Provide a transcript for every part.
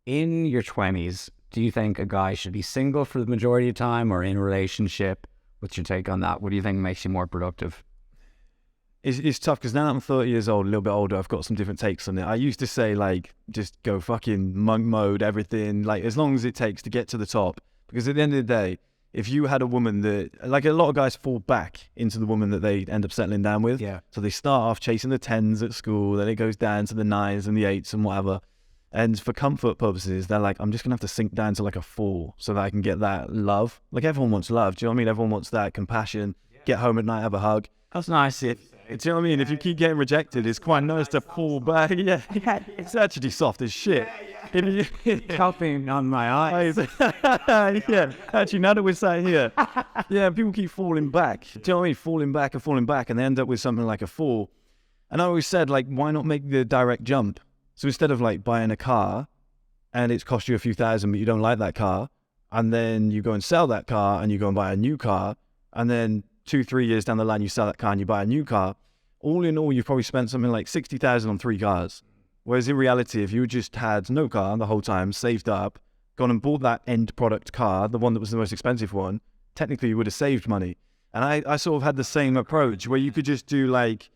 In your 20s, do you think a guy should be single for the majority of time or in a relationship? What's your take on that? What do you think makes you more productive? It's tough because now that I'm 30 years old, a little bit older, I've got some different takes on it. I used to say, like, just go fucking monk mode, everything, like, as long as it takes to get to the top. Because at the end of the day, if you had a woman that, like, a lot of guys fall back into the woman that they end up settling down with. Yeah. So they start off chasing the 10s at school, then it goes down to the 9s and the 8s and whatever. And for comfort purposes, they're like, I'm just going to have to sink down to like a 4 so that I can get that love. Like, everyone wants love. Do you know what I mean? Everyone wants that compassion, get home at night, have a hug. That's nice. Do you know what I mean? If you keep getting rejected, it's quite nice to fall back. Yeah, it's actually soft as shit. Helping on my eyes. Yeah, actually, now that we're sat here, yeah, people keep falling back. Do you know what I mean? Falling back, and they end up with something like a 4. And I always said, like, why not make the direct jump? So instead of like buying a car and it's cost you a few thousand, but you don't like that car, and then you go and sell that car and you go and buy a new car, and then 2-3 years down the line, you sell that car and you buy a new car. All in all, you've probably spent something like 60,000 on 3 cars. Whereas in reality, if you just had no car the whole time, saved up, gone and bought that end product car, the one that was the most expensive one, technically you would have saved money. And I sort of had the same approach where you could just do, like,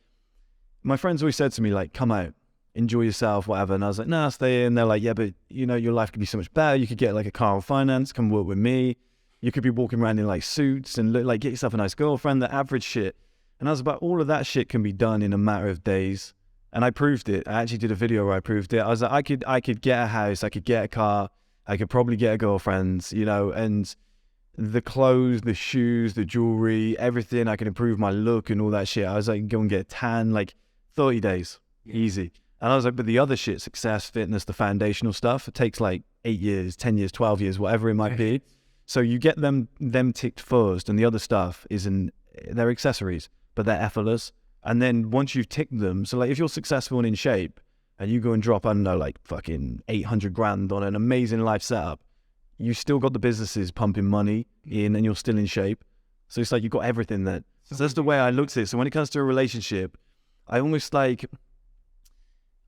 my friends always said to me, like, come out, enjoy yourself, whatever. And I was like, nah, stay in. They're like, yeah, but you know, your life could be so much better. You could get like a car on finance, come work with me. You could be walking around in like suits and look, like, get yourself a nice girlfriend, the average shit. And I was about, all of that shit can be done in a matter of days. And I proved it. I actually did a video where I proved it. I was like, I could get a house, I could get a car, I could probably get a girlfriend, you know, and the clothes, the shoes, the jewelry, everything, I could improve my look and all that shit. I was like, go and get a tan, like 30 days, easy. And I was like, but the other shit, success, fitness, the foundational stuff, it takes like 8 years, 10 years, 12 years, whatever it might be. So you get them ticked first, and the other stuff they're accessories, but they're effortless. And then once you've ticked them, so like if you're successful and in shape and you go and drop, I don't know, like fucking 800 grand on an amazing life setup, you still got the businesses pumping money in and you're still in shape. So it's like you've got everything there. So that's the way I looked at it. So when it comes to a relationship, I almost like,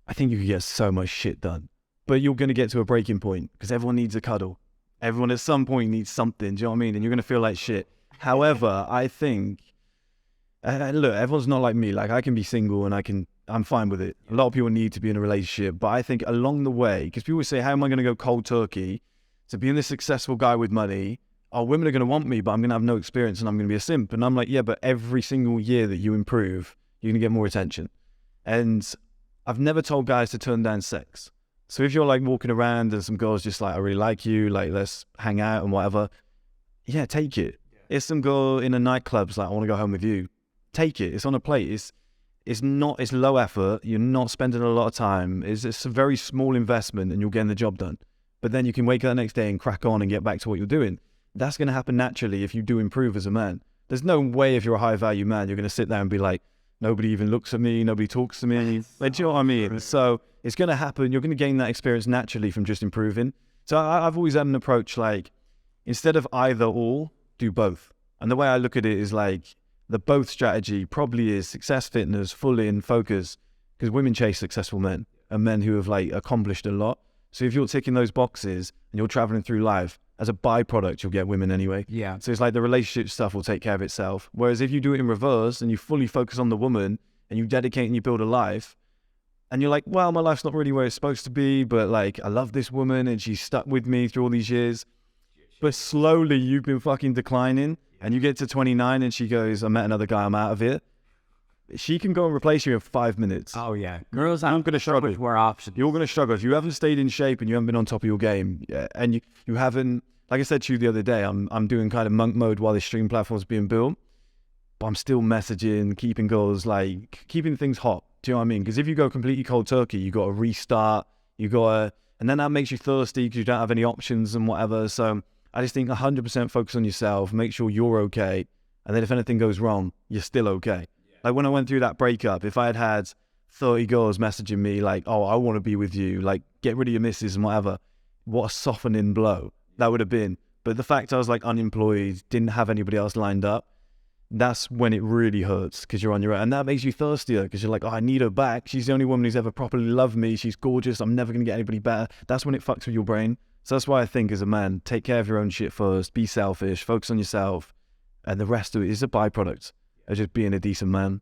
I think you can get so much shit done, but you're going to get to a breaking point because everyone needs a cuddle. Everyone at some point needs something. Do you know what I mean? And you're going to feel like shit. However, I think, look, everyone's not like me. Like, I can be single and I'm fine with it. A lot of people need to be in a relationship, but I think along the way, because people say, how am I going to go cold turkey to being this successful guy with money? Oh, women are going to want me, but I'm going to have no experience and I'm going to be a simp. And I'm like, yeah, but every single year that you improve, you're going to get more attention. And I've never told guys to turn down sex. So if you're like walking around and some girls just like, I really like you, like, let's hang out and whatever, yeah, take it. If some girl in a nightclub's like, I want to go home with you, take it. It's on a plate. It's low effort. You're not spending a lot of time. It's a very small investment and you're getting the job done. But then you can wake up the next day and crack on and get back to what you're doing. That's going to happen naturally if you do improve as a man. There's no way if you're a high value man, you're going to sit there and be like, nobody even looks at me, nobody talks to me. Like, do you know what I mean? So it's going to happen. You're going to gain that experience naturally from just improving. So I've always had an approach like, instead of either or, do both. And the way I look at it is like, the both strategy probably is success, fitness, full in, focus, because women chase successful men and men who have like accomplished a lot. So if you're ticking those boxes and you're traveling through life, as a byproduct, you'll get women anyway. Yeah. So it's like the relationship stuff will take care of itself. Whereas if you do it in reverse and you fully focus on the woman and you dedicate and you build a life, and you're like, well, my life's not really where it's supposed to be, but like, I love this woman and she's stuck with me through all these years. But slowly you've been fucking declining and you get to 29 and she goes, I met another guy, I'm out of it. She can go and replace you in 5 minutes. Oh yeah. Girls, I'm going to struggle. More options. You're going to struggle. If you haven't stayed in shape and you haven't been on top of your game, and you haven't, like I said to you the other day, I'm doing kind of monk mode while this stream platform's being built, but I'm still messaging, keeping goals, like keeping things hot. Do you know what I mean? Because if you go completely cold turkey, you got to restart, and then that makes you thirsty because you don't have any options and whatever. So I just think 100% focus on yourself, make sure you're okay. And then if anything goes wrong, you're still okay. Like when I went through that breakup, if I had 30 girls messaging me like, oh, I want to be with you, like get rid of your missus and whatever, what a softening blow that would have been. But the fact I was like unemployed, didn't have anybody else lined up, that's when it really hurts, because you're on your own. And that makes you thirstier, because you're like, oh, I need her back. She's the only woman who's ever properly loved me. She's gorgeous. I'm never going to get anybody better. That's when it fucks with your brain. So that's why I think, as a man, take care of your own shit first. Be selfish. Focus on yourself. And the rest of it is a byproduct of just being a decent man.